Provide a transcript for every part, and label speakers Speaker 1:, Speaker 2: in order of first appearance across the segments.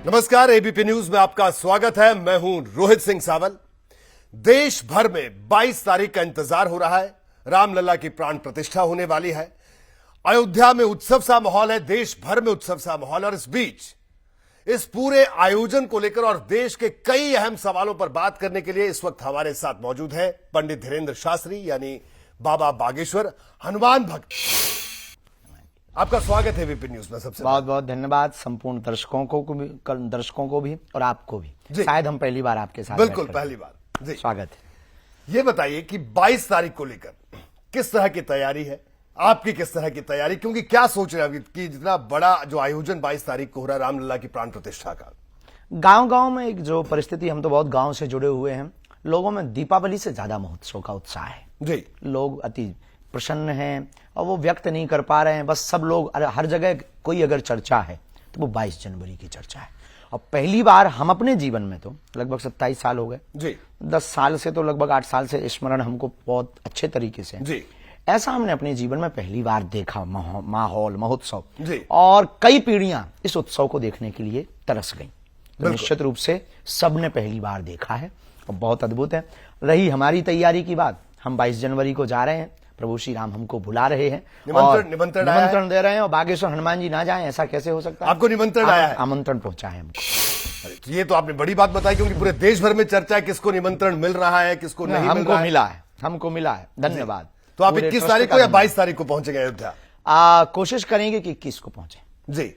Speaker 1: नमस्कार, ABP news में आपका स्वागत है। मैं हूं रोहित सिंह सावल। देश भर में 22 तारीख का इंतजार हो रहा है। रामलला की प्राण प्रतिष्ठा होने वाली है। अयोध्या में उत्सव सा माहौल है, देश भर में उत्सव सा माहौल। और इस बीच इस पूरे आयोजन को लेकर और देश के कई अहम सवालों पर बात करने के लिए इस वक्त हमारे साथ मौजूद है पंडित धीरेन्द्र शास्त्री यानी बाबा बागेश्वर, हनुमान भक्त। आपका स्वागत है एबीपी न्यूज में। सबसे
Speaker 2: बहुत बहुत धन्यवाद संपूर्ण दर्शकों को भी और आपको भी। शायद हम पहली बार आपके साथ
Speaker 1: बिल्कुल पहली बार जी,
Speaker 2: स्वागत है।
Speaker 1: ये बताइए कि 22 तारीख को लेकर किस तरह की तैयारी है, आपकी किस तरह की तैयारी, क्योंकि क्या सोच रहे हैं कि जितना बड़ा जो आयोजन 22 तारीख को हो रहा है रामलला की प्राण प्रतिष्ठा का,
Speaker 2: गांव-गांव में एक जो परिस्थिति, हम तो बहुत गांव से जुड़े हुए हैं, लोगों में दीपावली से ज्यादा महोत्सव का उत्साह है जी। लोग अति प्रसन्न हैं और वो व्यक्त नहीं कर पा रहे हैं। बस सब लोग हर जगह कोई अगर चर्चा है तो वो 22 जनवरी की चर्चा है। और पहली बार हम अपने जीवन में तो लगभग 27 साल हो गए जी, 10 साल से तो लगभग 8 साल से स्मरण हमको बहुत अच्छे तरीके से जी, ऐसा हमने अपने जीवन में पहली बार देखा माहौल, महोत्सव जी। और कई पीढ़ियां इस उत्सव को देखने के लिए तरस गई। तो निश्चित रूप से सबने पहली बार देखा है और बहुत अद्भुत है। रही हमारी तैयारी की बात, हम 22 जनवरी को जा रहे हैं। प्रभु श्री राम हमको बुला रहे हैं, निमंत्रण दे रहे हैं और बागेश्वर हनुमान जी ना जाएं, ऐसा कैसे हो सकता है?
Speaker 1: आपको निमंत्रण आया है?
Speaker 2: आमंत्रण पहुंचा है हमको।
Speaker 1: ये तो आपने बड़ी बात बताई, क्योंकि पूरे देश भर में चर्चा है किसको निमंत्रण मिल रहा है, किसको नहीं
Speaker 2: हमको मिला है। धन्यवाद।
Speaker 1: तो आप 21 तारीख को या 22 तारीख को पहुंचेंगे अयोध्या?
Speaker 2: कोशिश करेंगे कि 21 को पहुंचे
Speaker 1: जी।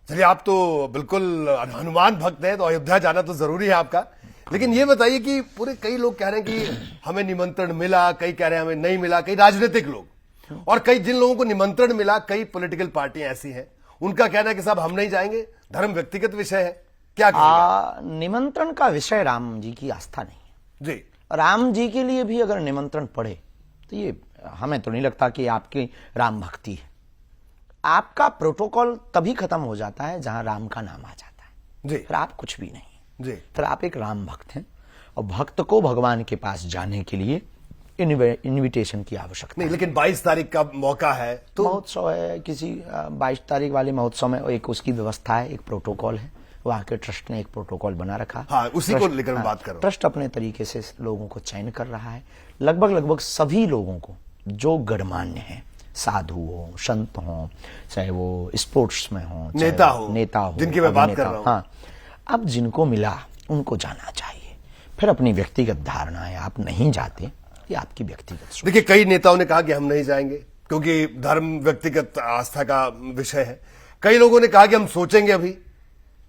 Speaker 1: चलिए, आप तो बिल्कुल हनुमान भक्त हैं, तो अयोध्या जाना तो जरूरी है आपका। लेकिन ये बताइए कि पूरे कई लोग कह रहे हैं कि हमें निमंत्रण मिला, कई कह रहे हैं हमें नहीं मिला, कई राजनीतिक लोग, और कई जिन लोगों को निमंत्रण मिला, कई पॉलिटिकल पार्टियां ऐसी हैं, उनका कहना है कि साहब हम नहीं जाएंगे, धर्म व्यक्तिगत विषय है। क्या
Speaker 2: निमंत्रण का विषय राम जी की आस्था नहीं है जी। राम जी के लिए भी अगर निमंत्रण पड़े तो ये हमें तो नहीं लगता कि आपकी राम भक्ति है। आपका प्रोटोकॉल तभी खत्म हो जाता है जहां राम का नाम आ जाता है जी, फिर आप कुछ भी नहीं जी। फिर आप एक राम भक्त हैं और भक्त को भगवान के पास जाने के लिए इनविटेशन की आवश्यकता
Speaker 1: नहीं। लेकिन 22 तारीख का मौका है, तो
Speaker 2: महोत्सव है। किसी 22 तारीख वाले महोत्सव में एक उसकी व्यवस्था है, एक प्रोटोकॉल है। वहां के ट्रस्ट ने एक प्रोटोकॉल बना रखा।
Speaker 1: हाँ, उसी को लेकर मैं बात कर रहा हूं।
Speaker 2: ट्रस्ट अपने तरीके से लोगों को चयन कर रहा है। लगभग सभी लोगों को जो गणमान्य है, साधु हो, संत हो, चाहे वो स्पोर्ट्स में हो, नेता हो,
Speaker 1: जिनकी मैं बात कर रहा हूं।
Speaker 2: हाँ, अब जिनको मिला उनको जाना चाहिए। फिर अपनी व्यक्तिगत धारणा है, आप नहीं जाते, ये आपकी व्यक्तिगत सोच।
Speaker 1: देखिए, कई नेताओं ने कहा कि हम नहीं जाएंगे क्योंकि धर्म व्यक्तिगत आस्था का विषय है। कई लोगों ने कहा कि हम सोचेंगे अभी,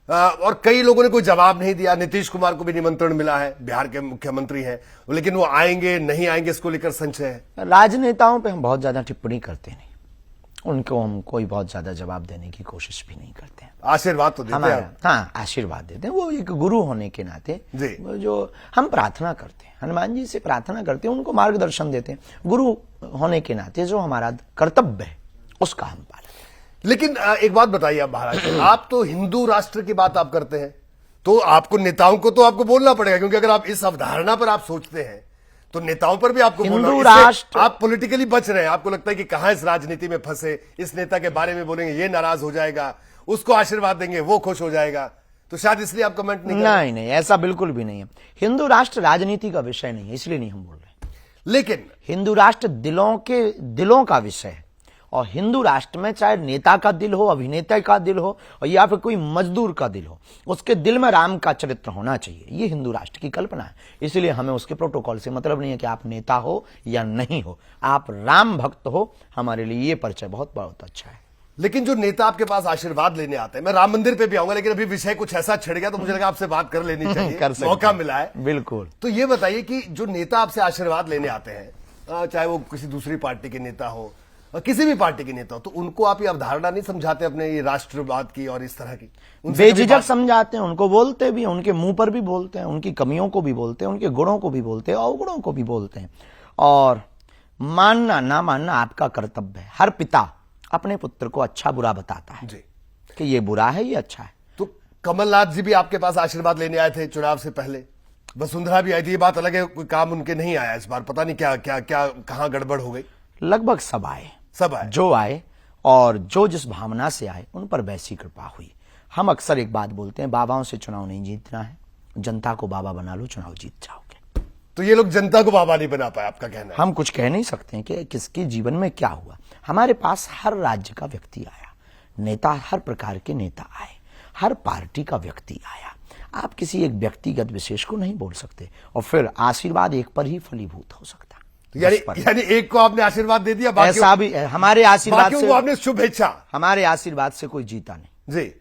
Speaker 1: और कई लोगों ने कोई जवाब नहीं दिया। नीतीश कुमार को भी निमंत्रण मिला है, बिहार के मुख्यमंत्री हैं, लेकिन वो आएंगे नहीं आएंगे इसको लेकर संशय है।
Speaker 2: राजनेताओं पे हम बहुत ज्यादा टिप्पणी करते नहीं, उनको हम कोई बहुत ज्यादा जवाब देने की कोशिश भी नहीं करते हैं।
Speaker 1: आशीर्वाद तो देते हैं।
Speaker 2: हाँ, आशीर्वाद देते हैं। वो एक गुरु होने के नाते जो हम प्रार्थना करते हैं, हनुमान जी से प्रार्थना करते हैं, उनको मार्गदर्शन देते हैं। गुरु होने के नाते जो हमारा कर्तव्य है उसका हम पालन।
Speaker 1: लेकिन एक बात बताइए आप महाराज, आप तो हिंदू राष्ट्र की बात आप करते हैं, तो आपको नेताओं को तो आपको बोलना पड़ेगा, क्योंकि अगर आप इस अवधारणा पर आप सोचते हैं तो नेताओं पर भी आपको
Speaker 2: हिंदू राष्ट्र।
Speaker 1: आप पॉलिटिकली बच रहे हैं। आपको लगता है कि कहां इस राजनीति में फंसे, इस नेता के बारे में बोलेंगे ये नाराज हो जाएगा, उसको आशीर्वाद देंगे वो खुश हो जाएगा, तो शायद इसलिए आप कमेंट
Speaker 2: नहीं, ऐसा बिल्कुल भी नहीं है। हिंदू राष्ट्र राजनीति का विषय नहीं है, इसलिए नहीं हम बोल रहे।
Speaker 1: लेकिन
Speaker 2: हिंदू राष्ट्र दिलों का विषय है। और हिंदू राष्ट्र में चाहे नेता का दिल हो, अभिनेता का दिल हो, और या फिर कोई मजदूर का दिल हो, उसके दिल में राम का चरित्र होना चाहिए। ये हिंदू राष्ट्र की कल्पना है। इसलिए हमें उसके प्रोटोकॉल से मतलब नहीं है कि आप नेता हो या नहीं हो, आप राम भक्त हो। हमारे लिए ये परिचय बहुत बहुत अच्छा है।
Speaker 1: लेकिन जो नेता आपके पास आशीर्वाद लेने आते हैं, मैं राम मंदिर पे भी आऊंगा, लेकिन अभी विषय कुछ ऐसा छिड़ गया तो मुझे लगा आपसे बात कर लेनी चाहिए, मौका मिला है।
Speaker 2: बिल्कुल।
Speaker 1: तो ये बताइए कि जो नेता आपसे आशीर्वाद लेने आते हैं, चाहे वो किसी दूसरी पार्टी के नेता हो, किसी भी पार्टी के नेता हो, तो उनको आप ये अवधारणा नहीं समझाते अपने ये राष्ट्रवाद की और इस तरह की?
Speaker 2: बेझिझक समझाते हैं, उनको बोलते भी, उनके मुंह पर भी बोलते हैं, उनकी कमियों को भी बोलते हैं, उनके गुणों को भी बोलते हैं, अवगुणों को भी बोलते हैं। और मानना ना मानना आपका कर्तव्य है। हर पिता अपने पुत्र को अच्छा बुरा बताता है जी, कि ये बुरा है, ये अच्छा है।
Speaker 1: तो कमलनाथ जी भी आपके पास आशीर्वाद लेने आए थे चुनाव से पहले, वसुंधरा भी आई थी। ये बात अलग है, कोई काम उनके नहीं आया इस बार, पता नहीं क्या क्या क्या कहां गड़बड़ हो गई।
Speaker 2: लगभग सब आए, जो आए और जो जिस भावना से आए उन पर वैसी कृपा हुई। हम अक्सर एक बात बोलते हैं, बाबाओं से चुनाव नहीं जीतना है, जनता को बाबा बना लो, चुनाव जीत जाओगे।
Speaker 1: तो ये लोग जनता को बाबा नहीं बना पाए, आपका कहना है?
Speaker 2: हम कुछ कह नहीं सकते हैं कि किसके जीवन में क्या हुआ। हमारे पास हर राज्य का व्यक्ति आया, नेता, हर प्रकार के नेता आए, हर पार्टी का व्यक्ति आया। आप किसी एक व्यक्तिगत विशेष को नहीं बोल सकते, और फिर आशीर्वाद एक पर ही फलीभूत हो सकता।
Speaker 1: यानी एक को आपने आशीर्वाद दे दिया,
Speaker 2: ऐसा भी हमारे आशीर्वाद से,
Speaker 1: आपने शुभेच्छा,
Speaker 2: हमारे आशीर्वाद से कोई जीता नहीं
Speaker 1: जी।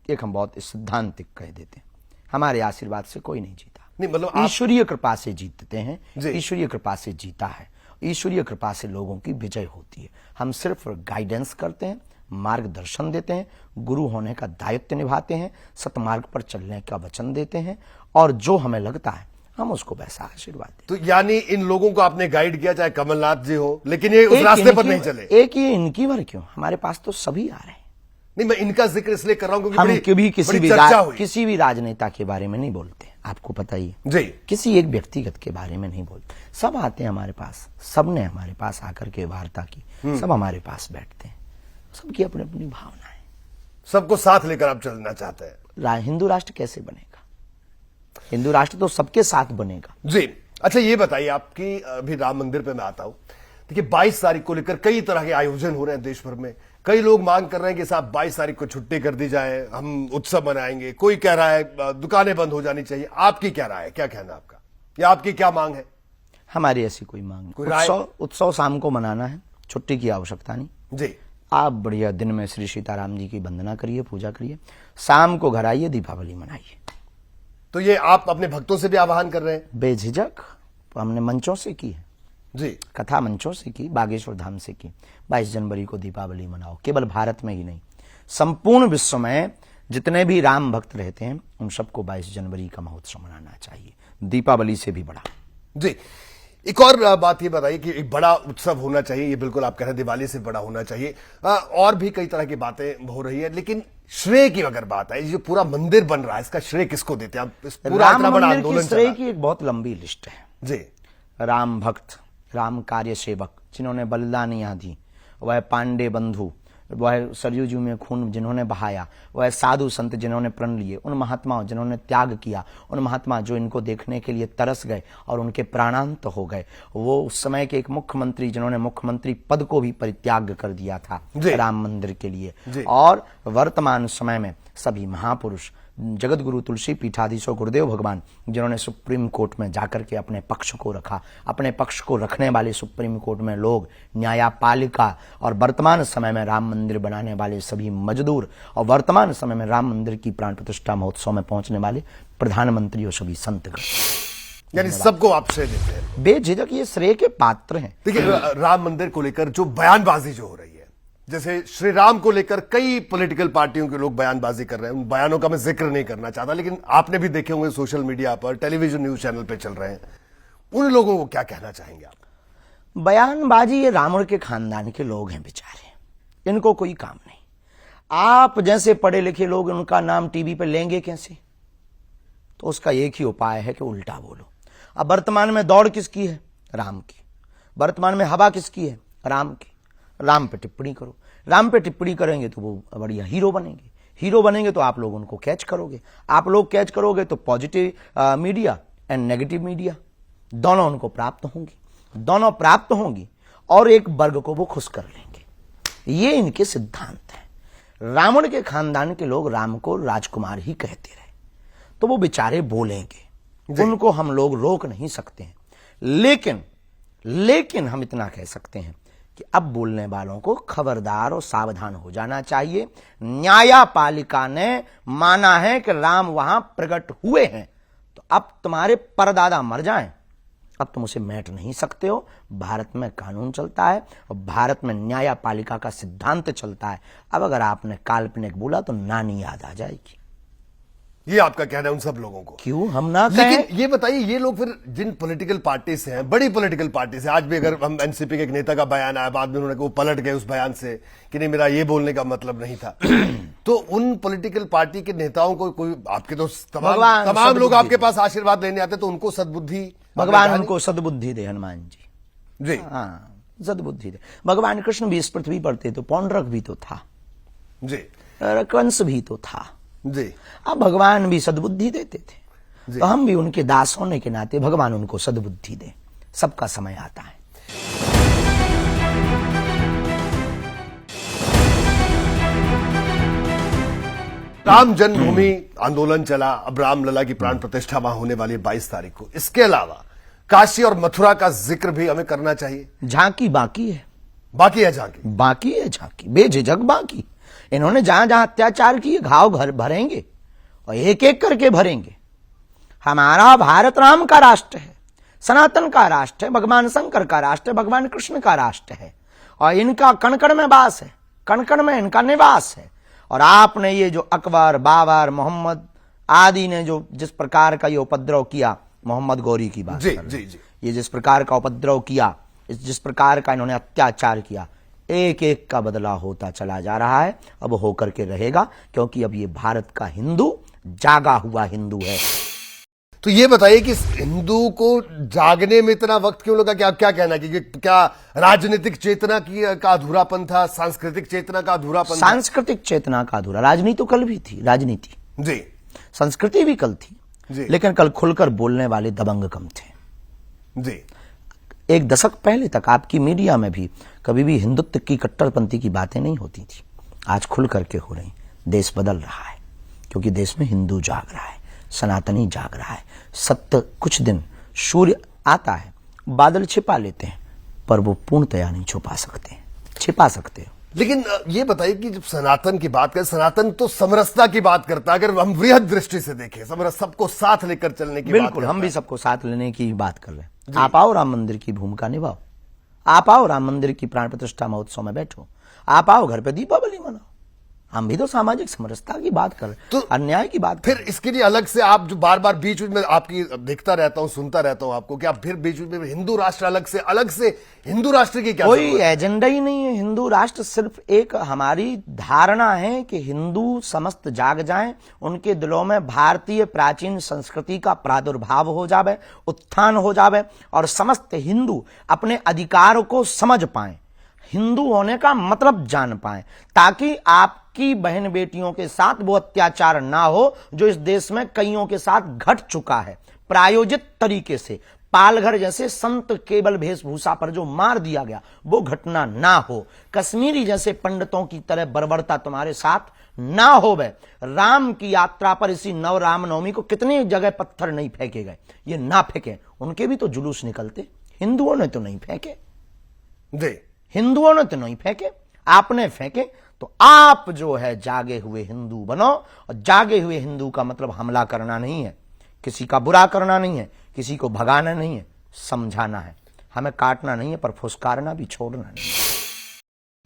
Speaker 2: एक हम बहुत सिद्धांतिक कह देते हैं, हमारे आशीर्वाद से कोई नहीं जीता।
Speaker 1: नहीं, मतलब
Speaker 2: ईश्वरीय कृपा से जीतते हैं,
Speaker 1: जी।
Speaker 2: ईश्वरीय कृपा से जीता है, ईश्वरीय कृपा से लोगों की विजय होती है। हम सिर्फ गाइडेंस करते हैं, मार्गदर्शन देते हैं, गुरु होने का दायित्व निभाते हैं, सतमार्ग पर चलने का वचन देते हैं, और जो हमें लगता है हम उसको वैसा आशीर्वाद देते।
Speaker 1: तो यानी इन लोगों को आपने गाइड किया, चाहे कमलनाथ जी हो, लेकिन ये उस रास्ते पर नहीं चले।
Speaker 2: एक ये इनकी भर क्यों, हमारे पास तो सभी आ रहे हैं।
Speaker 1: नहीं, मैं इनका जिक्र इसलिए कर रहा हूं
Speaker 2: हम कभी
Speaker 1: क्योंकि
Speaker 2: किसी भी राजनेता के बारे में नहीं बोलते, आपको पता ही है
Speaker 1: जी।
Speaker 2: किसी एक व्यक्तिगत के बारे में नहीं बोलते। सब आते हैं हमारे पास, सबने हमारे पास आकर के वार्ता की, सब हमारे पास बैठते हैं, सबकी अपनी अपनी भावना है,
Speaker 1: सबको साथ लेकर आप चलना चाहते हैं।
Speaker 2: हिंदू राष्ट्र कैसे बनेगा? हिंदू राष्ट्र तो सबके साथ बनेगा
Speaker 1: जी। अच्छा, ये बताइए, आपकी अभी राम मंदिर पे मैं आता हूं। देखिए, 22 तारीख को लेकर कई तरह के आयोजन हो रहे हैं देश भर में। कई लोग मांग कर रहे हैं कि साहब 22 तारीख को छुट्टी कर दी जाए, हम उत्सव मनाएंगे। कोई कह रहा है दुकानें बंद हो जानी चाहिए। आपकी क्या राय है, क्या कहना आपका, या आपकी क्या मांग है?
Speaker 2: हमारी ऐसी कोई मांग नहीं। उत्सव शाम को मनाना है, छुट्टी की आवश्यकता नहीं
Speaker 1: जी।
Speaker 2: आप बढ़िया दिन में श्री सीताराम जी की वंदना करिए, पूजा करिए, शाम को घर आइए, दीपावली मनाइए।
Speaker 1: तो ये आप अपने भक्तों से भी आह्वान कर रहे हैं?
Speaker 2: बेझिझक हमने मंचों से की है
Speaker 1: जी,
Speaker 2: कथा मंचों से की, बागेश्वर धाम से की। 22 जनवरी को दीपावली मनाओ। केवल भारत में ही नहीं, संपूर्ण विश्व में जितने भी राम भक्त रहते हैं उन सबको 22 जनवरी का महोत्सव मनाना चाहिए, दीपावली से भी बड़ा।
Speaker 1: जी। एक और बात ये बताइए कि एक बड़ा उत्सव होना चाहिए, ये बिल्कुल आप कह रहे हैं दिवाली से बड़ा होना चाहिए। और भी कई तरह की बातें हो रही है, लेकिन श्रेय की अगर बात है, जो पूरा मंदिर बन रहा है, इसका श्रेय किसको देते हैं आप? पूरा इतना बड़ा आंदोलन
Speaker 2: श्रेय की एक बहुत लंबी लिस्ट है
Speaker 1: जी।
Speaker 2: राम भक्त, राम कार्य सेवक, जिन्होंने बलिदानियां दी, वह पांडे बंधु, वह सरयू जी में खून जिन्होंने बहाया, वह साधु संत जिन्होंने प्रण लिए, उन महात्माओं जिन्होंने त्याग किया, उन महात्मा जो इनको देखने के लिए तरस गए और उनके प्राणांत हो गए, वो उस समय के एक मुख्यमंत्री जिन्होंने मुख्यमंत्री पद को भी परित्याग कर दिया था राम मंदिर के लिए। और वर्तमान समय में सभी महापुरुष, जगत गुरु तुलसी पीठाधीश्वर गुरुदेव भगवान, जिन्होंने सुप्रीम कोर्ट में जाकर के अपने पक्ष को रखा, अपने पक्ष को रखने वाले सुप्रीम कोर्ट में लोग, न्यायपालिका, और वर्तमान समय में राम मंदिर बनाने वाले सभी मजदूर, और वर्तमान समय में राम मंदिर की प्राण प्रतिष्ठा महोत्सव में पहुंचने वाले प्रधानमंत्री और सभी संतगण,
Speaker 1: यानी सबको आप श्रेय देते हैं।
Speaker 2: बेझिझक ये श्रेय के पात्र हैं।
Speaker 1: देखिए, राम मंदिर को लेकर जो बयानबाजी जो हो रही है, जैसे श्री राम को लेकर कई पॉलिटिकल पार्टियों के लोग बयानबाजी कर रहे हैं, उन बयानों का मैं जिक्र नहीं करना चाहता, लेकिन आपने भी देखे होंगे सोशल मीडिया पर, टेलीविजन न्यूज चैनल पर चल रहे हैं। उन लोगों को क्या कहना चाहेंगे आप?
Speaker 2: बयानबाजी, ये रावण के खानदान के लोग हैं बेचारे, इनको कोई काम नहीं। आप जैसे पढ़े लिखे लोग उनका नाम टीवी पे लेंगे कैसे? तो उसका एक ही उपाय है कि उल्टा बोलो। अब वर्तमान में दौड़ किसकी है? राम की। वर्तमान में हवा किसकी है? राम की। राम पे टिप्पणी करो। राम पे टिप्पणी करेंगे तो वो बढ़िया हीरो बनेंगे। हीरो बनेंगे तो आप लोग उनको कैच करोगे। आप लोग कैच करोगे तो positive media and negative media दोनों उनको प्राप्त होंगी, दोनों प्राप्त होंगी, और एक वर्ग को वो खुश कर लेंगे। ये इनके सिद्धांत हैं। रावण के खानदान के लोग राम को राजकुमार ही कहते रहे, तो वो बेचारे बोलेंगे, उनको हम लोग रोक नहीं सकते हैं। लेकिन हम इतना कह सकते हैं कि अब बोलने वालों को खबरदार और सावधान हो जाना चाहिए। न्यायपालिका ने माना है कि राम वहां प्रकट हुए हैं, तो अब तुम्हारे परदादा मर जाएं, अब तुम उसे मैट नहीं सकते हो। भारत में कानून चलता है और भारत में न्यायपालिका का सिद्धांत चलता है। अब अगर आपने काल्पनिक बोला तो नानी याद आ जाएगी।
Speaker 1: ये आपका कहना है उन सब लोगों को?
Speaker 2: क्यों हम ना कहें?
Speaker 1: लेकिन ये बताइए, ये लोग फिर जिन पॉलिटिकल पार्टी से हैं, बड़ी पॉलिटिकल पार्टी से, आज भी अगर हम एनसीपी के एक नेता का बयान आया, बाद में उन्होंने वो पलट गए उस बयान से कि नहीं, मेरा ये बोलने का मतलब नहीं था। तो उन पॉलिटिकल पार्टी के नेताओं को कोई, आपके तो तमाम लोग आपके पास आशीर्वाद लेने आते, तो उनको सदबुद्धि,
Speaker 2: भगवान उनको सदबुद्धि दे। हनुमान जी
Speaker 1: हाँ,
Speaker 2: सदबुद्धि दे। भगवान कृष्ण भी इस पृथ्वी पर थे तो पौंड्रक भी तो था
Speaker 1: जी,
Speaker 2: कंस भी तो था,
Speaker 1: जी।
Speaker 2: अब भगवान भी सद्बुद्धि देते थे, तो हम भी उनके दास होने के नाते भगवान उनको सद्बुद्धि दे। सबका समय आता है।
Speaker 1: राम जन्मभूमि आंदोलन चला, अब रामलला की प्राण प्रतिष्ठा वहां होने वाली है 22 तारीख को। इसके अलावा काशी और मथुरा का जिक्र भी हमें करना चाहिए।
Speaker 2: झांकी बाकी है,
Speaker 1: बाकी है झांकी,
Speaker 2: बाकी है झांकी, बेझिझक बाकी। इन्होंने जहां जहां अत्याचार किए, घाव घर भरेंगे और एक एक करके भरेंगे। हमारा भारत राम का राष्ट्र है, सनातन का राष्ट्र है, भगवान शंकर का राष्ट्र है, भगवान कृष्ण का राष्ट्र है, और इनका कण कण में वास है, कण कण में इनका निवास है। और आपने ये जो अकबर, बाबर, मोहम्मद आदि ने जो जिस प्रकार का ये उपद्रव किया, मोहम्मद गौरी की बात
Speaker 1: जी,
Speaker 2: कर रहे हैं,
Speaker 1: जी।
Speaker 2: ये जिस प्रकार का उपद्रव किया, जिस प्रकार का इन्होंने अत्याचार किया, एक एक का बदला होता चला जा रहा है। अब होकर के रहेगा, क्योंकि अब ये भारत का हिंदू जागा हुआ हिंदू है।
Speaker 1: तो ये बताइए कि हिंदू को जागने में इतना वक्त क्यों लगा? क्या क्या कहना कि क्या राजनीतिक चेतना की का अधूरापन था, सांस्कृतिक चेतना का अधूरापन था?
Speaker 2: सांस्कृतिक चेतना का अधूरा। राजनीति तो कल भी थी, राजनीति
Speaker 1: जी,
Speaker 2: संस्कृति भी कल थी
Speaker 1: जी।
Speaker 2: लेकिन कल खुलकर बोलने वाले दबंग कम थे।
Speaker 1: जी।
Speaker 2: एक दशक पहले तक आपकी मीडिया में भी कभी भी हिंदुत्व की कट्टरपंथी की बातें नहीं होती थी, आज खुल करके हो रही। देश बदल रहा है, क्योंकि देश में हिंदू जाग रहा है, सनातनी जाग रहा है। सत्य कुछ दिन, सूर्य आता है, बादल छिपा लेते हैं, पर वो पूर्णतया नहीं छुपा सकते, छिपा सकते हो।
Speaker 1: लेकिन ये बताइए कि जब सनातन की बात करें, सनातन तो समरसता की बात करता है। अगर हम वृहद दृष्टि से देखें, समरस सबको साथ लेकर चलने की बात
Speaker 2: बिल्कुल, हम
Speaker 1: करता
Speaker 2: भी
Speaker 1: है।
Speaker 2: सबको साथ लेने की बात कर रहे हैं। आप आओ राम मंदिर की भूमिका निभाओ, आप आओ राम मंदिर की प्राण प्रतिष्ठा महोत्सव में बैठो, आप आओ घर पे दीपावली मनाओ। हम भी तो सामाजिक समरसता की बात कर रहे हैं,
Speaker 1: तो
Speaker 2: अन्याय की बात
Speaker 1: फिर इसके लिए अलग से आप जो बार बार बीच में आपकी देखता रहता हूं, सुनता रहता हूं आपको, कि आप फिर बीच में हिंदू राष्ट्र अलग से हिंदू राष्ट्र की क्या
Speaker 2: कोई
Speaker 1: जरूरत है?
Speaker 2: एजेंडा ही नहीं है। हिंदू राष्ट्र सिर्फ एक हमारी धारणा है कि हिंदू समस्त जाग जाएं, उनके दिलों में भारतीय प्राचीन संस्कृति का प्रादुर्भाव हो जावे, उत्थान हो जावे, और समस्त हिंदू अपने अधिकार को समझ पाएं, हिंदू होने का मतलब जान पाएं, ताकि आपकी बहन बेटियों के साथ वो अत्याचार ना हो जो इस देश में कईयों के साथ घट चुका है। प्रायोजित तरीके से पालघर जैसे संत केवल वेशभूषा पर जो मार दिया गया, वो घटना ना हो। कश्मीरी जैसे पंडितों की तरह बर्बरता तुम्हारे साथ ना हो। राम की यात्रा पर इसी नव रामनवमी को कितनी जगह पत्थर नहीं फेंके गए, ये ना फेंके। उनके भी तो जुलूस निकलते, हिंदुओं ने तो नहीं फेंके, हिंदुओं ने तो नहीं फेंके, आपने फेंके। तो आप जो है जागे हुए हिंदू बनो, और जागे हुए हिंदू का मतलब हमला करना नहीं है, किसी का बुरा करना नहीं है, किसी को भगाना नहीं है, समझाना है। हमें काटना नहीं है, पर फुसकारना भी छोड़ना नहीं है।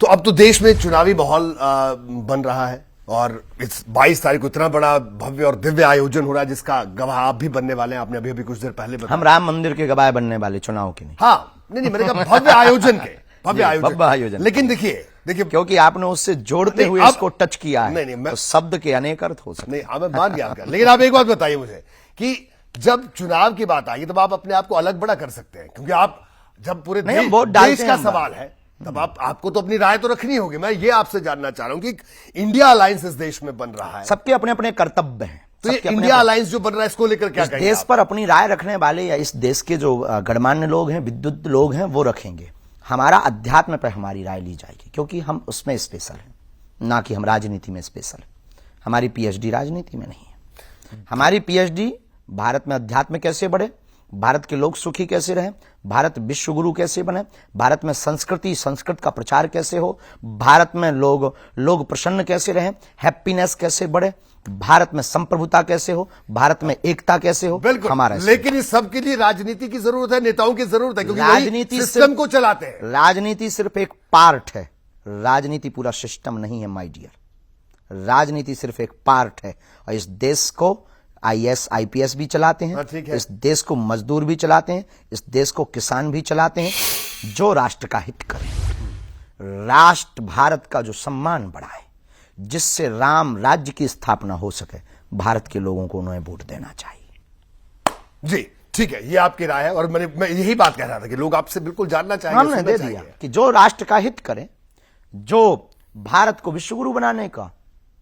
Speaker 1: तो अब तो देश में चुनावी माहौल बन रहा है, और इस 22 तारीख को इतना बड़ा भव्य और दिव्य आयोजन हो रहा है, जिसका गवाह आप भी बनने वाले हैं। आपने अभी कुछ देर पहले बताया।
Speaker 2: हम राम मंदिर के गवाह बनने वाले, चुनाव के नहीं।
Speaker 1: हाँ, नहीं, मैंने कहा भव्य आयोजन के, भव्य आयोजन। लेकिन देखिए,
Speaker 2: क्योंकि आपने उससे जोड़ते हुए इसको टच किया है।
Speaker 1: नहीं,
Speaker 2: तो शब्द के अनेक अर्थ हो सकते।
Speaker 1: नहीं, मैं मान गया आपका। लेकिन आप एक बात बताइए मुझे कि जब चुनाव की बात आई, तब आप अपने आप को अलग बड़ा कर सकते हैं, क्योंकि आप जब पूरे देश का सवाल है, तब आपको तो अपनी राय तो रखनी होगी। मैं ये आपसे जानना चाह रहा हूं कि इंडिया अलायंस इस देश में बन रहा है,
Speaker 2: सबके अपने अपने कर्तव्य हैं।
Speaker 1: तो ये इंडिया अलायंस जो बन रहा है, इसको लेकर क्या कहेंगे?
Speaker 2: देश पर अपनी राय रखने वाले या इस देश के जो गणमान्य लोग हैं, विद्युत लोग हैं, वो रखेंगे। हमारा अध्यात्म पर हमारी राय ली जाएगी, क्योंकि हम उसमें स्पेशल हैं, ना कि हम राजनीति में स्पेशल हैं। हमारी पीएचडी राजनीति में नहीं है। हमारी पीएचडी भारत में अध्यात्म कैसे बढ़े, भारत के लोग सुखी कैसे रहें, भारत विश्व गुरु कैसे बने, भारत में संस्कृत का प्रचार कैसे हो, भारत में लोग प्रसन्न कैसे रहें, हैप्पीनेस कैसे बढ़े, भारत में संप्रभुता कैसे हो, भारत में एकता कैसे हो।
Speaker 1: बिल्कुल,
Speaker 2: हमारा
Speaker 1: लेकिन इस सब के लिए राजनीति की जरूरत है, नेताओं की जरूरत है, क्योंकि
Speaker 2: राजनीति
Speaker 1: सिस्टम को चलाते हैं।
Speaker 2: राजनीति सिर्फ एक पार्ट है, राजनीति पूरा सिस्टम नहीं है माय डियर। राजनीति सिर्फ एक पार्ट है, और इस देश को आईएएस आईपीएस भी चलाते हैं, इस देश को मजदूर भी चलाते हैं, इस देश को किसान भी चलाते हैं, जो राष्ट्र का हित करे, राष्ट्र भारत का जो सम्मान बढ़ाए, जिससे राम राज्य की स्थापना हो सके, भारत के लोगों को उन्हें वोट देना चाहिए।
Speaker 1: जी ठीक है, ये आपकी राय है, और मैं यही बात कह रहा था कि लोग आपसे बिल्कुल जानना चाहेंगे।
Speaker 2: हमने दे दिया कि जो राष्ट्र का हित करे, जो भारत को विश्वगुरु बनाने का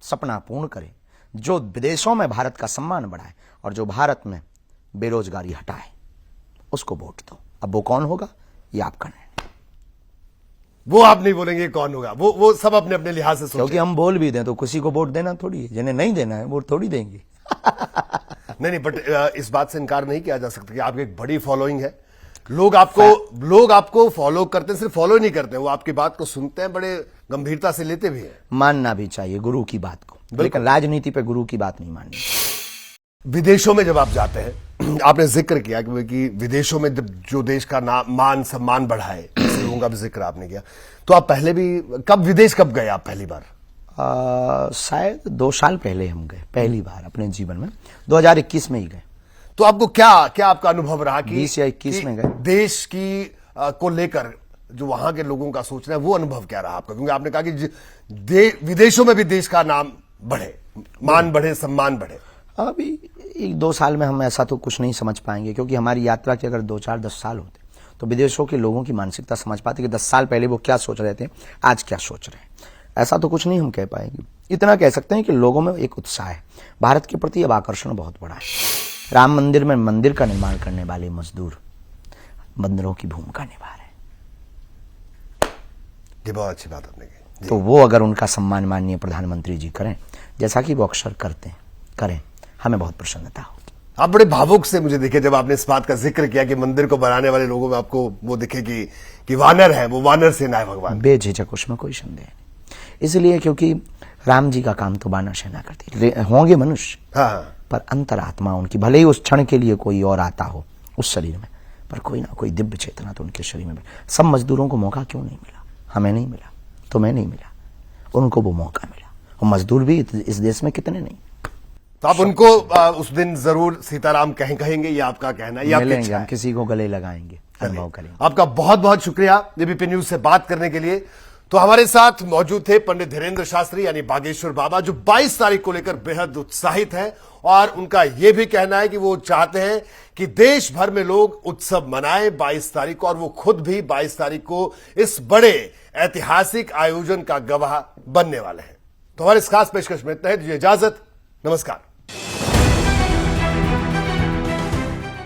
Speaker 2: सपना पूर्ण करे, जो विदेशों में भारत का सम्मान बढ़ाए और जो भारत में बेरोजगारी हटाए, उसको वोट दो। अब वो कौन होगा ये आपका निर्णय।
Speaker 1: वो आप नहीं बोलेंगे कौन होगा, वो सब अपने अपने लिहाज से सोचें।
Speaker 2: क्योंकि हम बोल भी दें तो किसी को वोट देना थोड़ी है, जिन्हें नहीं देना है वो थोड़ी देंगे।
Speaker 1: नहीं, बट इस बात से इनकार नहीं किया जा सकता कि आपकी एक बड़ी फॉलोइंग है। लोग आपको फॉलो करते हैं, सिर्फ फॉलो नहीं करते हैं, वो आपकी बात को सुनते हैं, बड़े गंभीरता से लेते भी हैं।
Speaker 2: मानना भी चाहिए गुरु की बात को, लेकिन राजनीति पे गुरु की बात नहीं माननी।
Speaker 1: विदेशों में जब आप जाते हैं, आपने जिक्र किया कि विदेशों में जब जो देश का मान सम्मान बढ़ाए, ऐसे लोगों का भी जिक्र आपने किया, तो आप पहले भी विदेश कब गए आप पहली बार?
Speaker 2: शायद 2 साल पहले हम गए, पहली बार अपने जीवन में 2021 में ही गए।
Speaker 1: तो आपको क्या आपका अनुभव रहा कि
Speaker 2: 20 या 21 में गए,
Speaker 1: देश की को लेकर जो वहां के लोगों का सोचना है, वो अनुभव क्या रहा आपका? क्योंकि आपने कहा कि विदेशों में भी देश का नाम बढ़े, मान बढ़े, सम्मान बढ़े।
Speaker 2: अभी 1-2 साल में हम ऐसा तो कुछ नहीं समझ पाएंगे, क्योंकि हमारी यात्रा के अगर 2-4-10 साल होते तो विदेशों के लोगों की मानसिकता समझ पाते कि 10 साल पहले वो क्या सोच रहे थे, आज क्या सोच रहे हैं। ऐसा तो कुछ नहीं हम कह पाएंगे। इतना कह सकते हैं कि लोगों में एक उत्साह है, भारत के प्रति अब आकर्षण बहुत बड़ा है। राम मंदिर में मंदिर का निर्माण करने वाले मजदूर बंदरों की भूमिका निभा रहे हैं।
Speaker 1: ये बहुत अच्छी बात आपने कही।
Speaker 2: तो वो अगर उनका सम्मान माननीय प्रधानमंत्री जी करें, जैसा कि वो अक्सर करें, हमें बहुत प्रसन्नता होगी।
Speaker 1: आप बड़े भावुक से मुझे दिखे जब आपने इस बात का जिक्र किया कि मंदिर को बनाने वाले लोगों में आपको वो दिखे कि वानर है, वो वानर सेना है भगवान।
Speaker 2: बेझिझक, उसमें कोई संदेह नहीं। इसलिए क्योंकि राम जी का काम तो वानर सेना करती होंगे मनुष्य,
Speaker 1: हाँ,
Speaker 2: पर अंतरात्मा उनकी, भले ही उस क्षण के लिए कोई और आता हो उस शरीर में, पर कोई ना कोई दिव्य चेतना तो उनके शरीर में। सब मजदूरों को मौका क्यों नहीं मिला? हमें नहीं मिला, तुम्हें नहीं मिला, उनको वो मौका मिला। और मजदूर भी इस देश में कितने नहीं।
Speaker 1: तो आप उनको उस दिन जरूर सीताराम कहेंगे, ये आपका कहना है?
Speaker 2: मिलेंगे, हम किसी को गले लगाएंगे, अनुभव करेंगे।
Speaker 1: आपका बहुत बहुत शुक्रिया एबीपी न्यूज से बात करने के लिए। तो हमारे साथ मौजूद थे पंडित धीरेन्द्र शास्त्री यानी बागेश्वर बाबा, जो 22 तारीख को लेकर बेहद उत्साहित हैं, और उनका यह भी कहना है कि वो चाहते हैं कि देश भर में लोग उत्सव मनाएं 22 तारीख को, और वो खुद भी 22 तारीख को इस बड़े ऐतिहासिक आयोजन का गवाह बनने वाले हैं। तो हमारे इस खास पेशकश में इतना है, दीजिए इजाजत, नमस्कार।